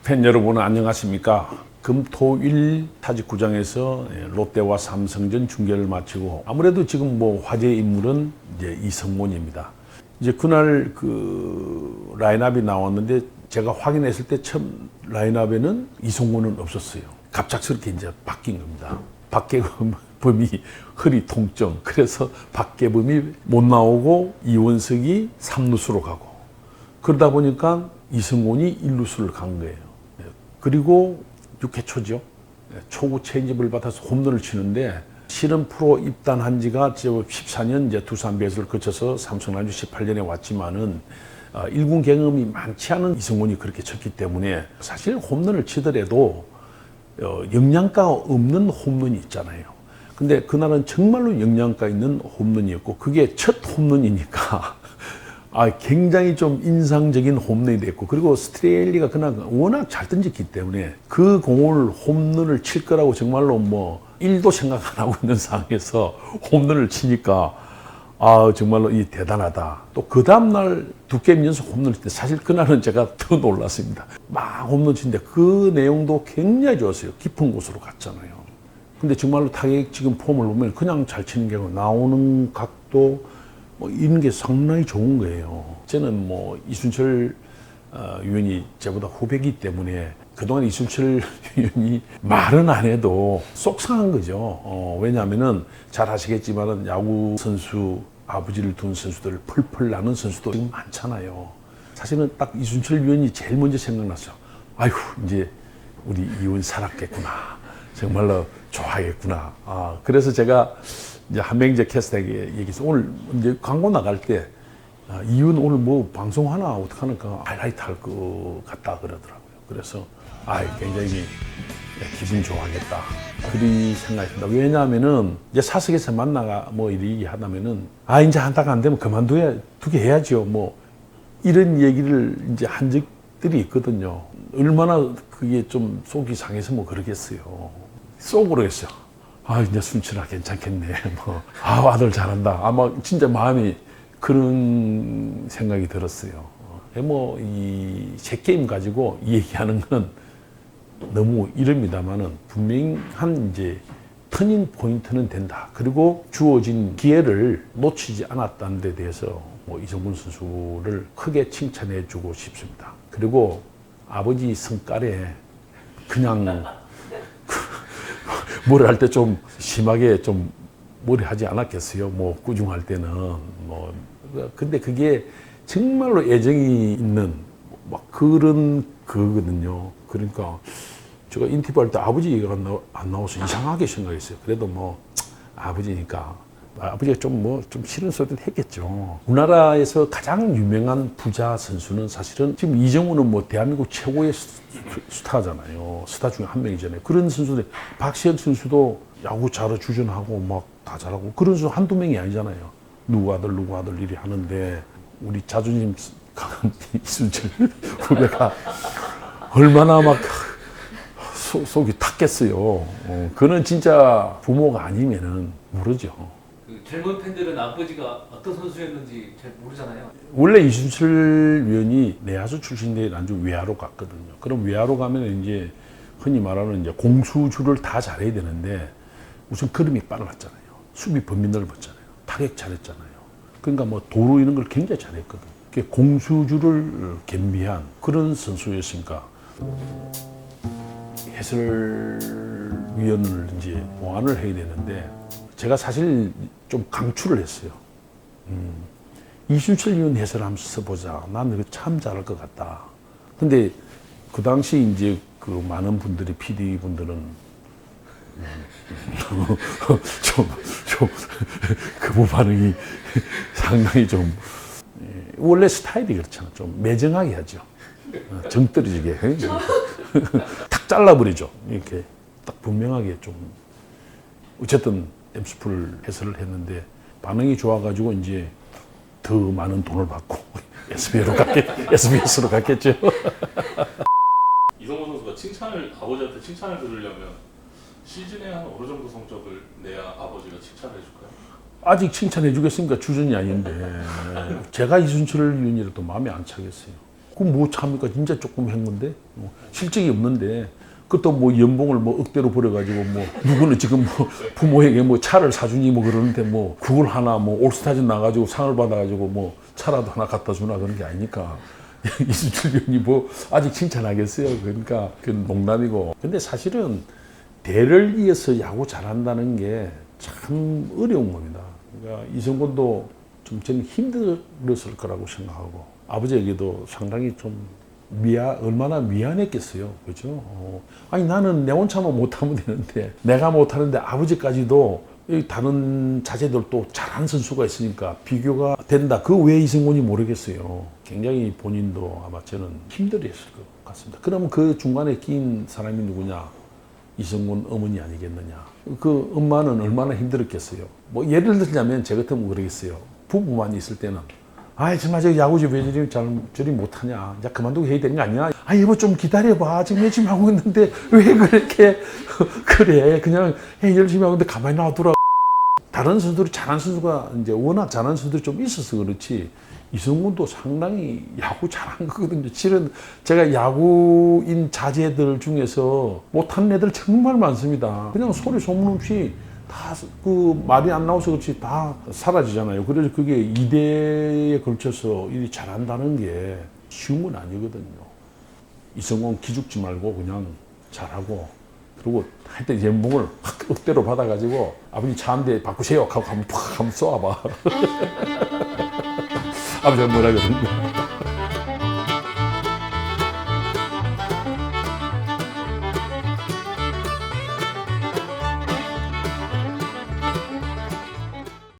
팬 여러분 안녕하십니까? 금토일 타직구장에서 롯데와 삼성전 중계를 마치고 아무래도 지금 뭐 화제 인물은 이제 이성곤입니다. 이제 그날 그 라인업이 나왔는데 제가 확인했을 때 처음 라인업에는 이성곤은 없었어요. 갑작스럽게 이제 바뀐 겁니다. 박계범이 허리 통증, 그래서 박계범이 못 나오고 이원석이 3루수로 가고 그러다 보니까 이성곤이 1루수를 간 거예요. 그리고 6회 초죠. 초구 체인지업을 받아서 홈런을 치는데 실은 프로 입단한 지가 14년 이제 두산 베이스를 거쳐서 삼성 라이온즈 18년에 왔지만은 1군 경험이 많지 않은 이성곤이 그렇게 쳤기 때문에 사실 홈런을 치더라도 영양가 없는 홈런이 있잖아요. 근데 그날은 정말로 영양가 있는 홈런이었고 그게 첫 홈런이니까 굉장히 좀 인상적인 홈런이 됐고 그리고 스트레일리가 그날 워낙 잘 던졌기 때문에 그 공을 홈런을 칠 거라고 정말로 뭐 1도 생각 안 하고 있는 상황에서 홈런을 치니까 정말로 이 대단하다. 또 그 다음날 두 게임 연속 홈런을 칠 때 사실 그날은 제가 더 놀랐습니다. 막 홈런 치는데 그 내용도 굉장히 좋았어요. 깊은 곳으로 갔잖아요. 근데 정말로 타격 지금 폼을 보면 그냥 잘 치는 게 아니고 나오는 각도 뭐 이런 게 상당히 좋은 거예요. 저는 뭐 이순철 위원이 저보다 후배이기 때문에 그동안 이순철 위원이 말은 안 해도 속상한 거죠. 왜냐하면은 잘 아시겠지만은 야구 선수 아버지를 둔 선수들 펄펄 나는 선수도 지금 많잖아요. 사실은 딱 이순철 위원이 제일 먼저 생각났어요. 아이고 이제 우리 이원 살았겠구나. 정말로 좋아하겠구나. 그래서 제가 이제 한명재 캐스터에게 얘기해서 오늘 이제 광고 나갈 때 이윤 오늘 뭐 방송하나 어떡하니까 하이라이트 할 것 같다 그러더라고요. 그래서 굉장히 기분 좋아하겠다 그리 생각했습니다. 왜냐하면은 이제 사석에서 만나가 뭐 이리 하다면은 이제 한다가 안 되면 두게 해야죠. 뭐 이런 얘기를 이제 한 적들이 있거든요. 얼마나 그게 좀 속이 상해서 뭐 그러겠어요. 속으로 했어요. 이제 순철아 괜찮겠네. 아들 잘한다. 아마 진짜 마음이 그런 생각이 들었어요. 이 새 게임 가지고 얘기하는 건 너무 이릅니다만은 분명한 이제 터닝 포인트는 된다. 그리고 주어진 기회를 놓치지 않았다는 데 대해서 이성곤 선수를 크게 칭찬해 주고 싶습니다. 그리고 아버지 성깔에 그냥 머리 할 때 좀 심하게 좀 머리 하지 않았겠어요. 꾸중할 때는 근데 그게 정말로 애정이 있는 그런 거거든요. 그러니까 제가 인터뷰할 때 아버지 얘기가 안 나와서 이상하게 생각했어요. 그래도 아버지니까 아버지가 좀 싫은 소리도 했겠죠. 우리나라에서 가장 유명한 부자 선수는 사실은 지금 이정우는 대한민국 최고의 스타잖아요. 스타 중에 한 명이잖아요. 그런 선수들, 박시혁 선수도 야구 잘해 주전하고 다 잘하고 그런 선수 한두 명이 아니잖아요. 누구 아들 이리 하는데 우리 자존심 강한 이순철 후배가 얼마나 속이 탔겠어요. 그는 진짜 부모가 아니면은 모르죠. 젊은 팬들은 아버지가 어떤 선수였는지 잘 모르잖아요. 원래 이순철 위원이 내야수 출신인데 난주 외야로 갔거든요. 그럼 외야로 가면 이제 흔히 말하는 이제 공수주를 다 잘해야 되는데 우선 걸음이 빨랐잖아요. 수비 범위 넓었잖아요. 타격 잘했잖아요. 그러니까 도루 이런 걸 굉장히 잘했거든요. 공수주를 겸비한 그런 선수였으니까 해설위원을 이제 보완을 해야 되는데 제가 사실 좀 강추를 했어요. 이순철 위원 해설하면서 보자. 난 이거 참 잘할 것 같다. 근데 그 당시 이제 그 많은 분들이 PD 분들은 그 반응이 상당히 좀 원래 스타일이 그렇잖아. 좀 매정하게 하죠. 정 떨어지게 탁 잘라버리죠. 이렇게 딱 분명하게 좀 어쨌든 엠스풀 해설을 했는데 반응이 좋아가지고 이제 더 많은 돈을 받고 SBS로 갔겠죠. 이성곤 선수가 아버지한테 칭찬을 들으려면 시즌에 한 어느 정도 성적을 내야 아버지가 칭찬을 해줄까요? 아직 칭찬해 주겠습니까? 주전이 아닌데 제가 이순철 위원이라도 마음에 안 차겠어요. 그럼 뭐 참니까 진짜 조금 한 건데 실적이 없는데 그것도 뭐 연봉을 뭐 억대로 벌어가지고 뭐 누구는 지금 뭐 부모에게 뭐 차를 사주니 뭐 그러는데 뭐 그걸 하나 뭐 올스타전 나가지고 상을 받아가지고 뭐 차라도 하나 갖다 주나 그런 게 아니니까 이수철 위원이 뭐 아직 칭찬하겠어요. 그러니까 그건 농담이고. 근데 사실은 대를 이어서 야구 잘한다는 게 참 어려운 겁니다. 그러니까 이성곤도 좀 저는 힘들었을 거라고 생각하고 아버지에게도 상당히 좀 얼마나 미안했겠어요. 그죠? 아니, 나는 내 혼자만 못하면 되는데, 내가 못하는데 아버지까지도 다른 자제들도 잘하는 선수가 있으니까 비교가 된다. 그 왜 이승곤이 모르겠어요. 굉장히 본인도 아마 저는 힘들었을 것 같습니다. 그러면 그 중간에 낀 사람이 누구냐? 이승곤 어머니 아니겠느냐. 그 엄마는 얼마나 힘들었겠어요. 뭐 예를 들자면 제 같으면 그러겠어요. 부부만 있을 때는 아이 정말 저 야구 왜 저리 못하냐. 이제 그만두고 해야 되는 거 아니야. 아 여보 좀 기다려봐. 지금 열심히 하고 있는데 왜 그렇게 그래. 그냥 해 열심히 하고 있는데 가만히 놔두라. 다른 선수들이 잘하는 선수가 이제 워낙 잘하는 선수들이 좀 있어서 그렇지. 이승곤도 상당히 야구 잘한 거거든요. 실은 제가 야구인 자제들 중에서 못한 애들 정말 많습니다. 그냥 소리 소문 없이 다 그 말이 안 나와서 그렇지 다 사라지잖아요. 그래서 그게 2대에 걸쳐서 일이 잘한다는 게 쉬운 건 아니거든요. 이승곤 기죽지 말고 그냥 잘하고 그리고 하여튼 연봉을 억대로 받아가지고 아버님 차 한 대 바꾸세요 하고 한번 팍 한번 쏘아봐. 아버지가 뭐라 그러는데.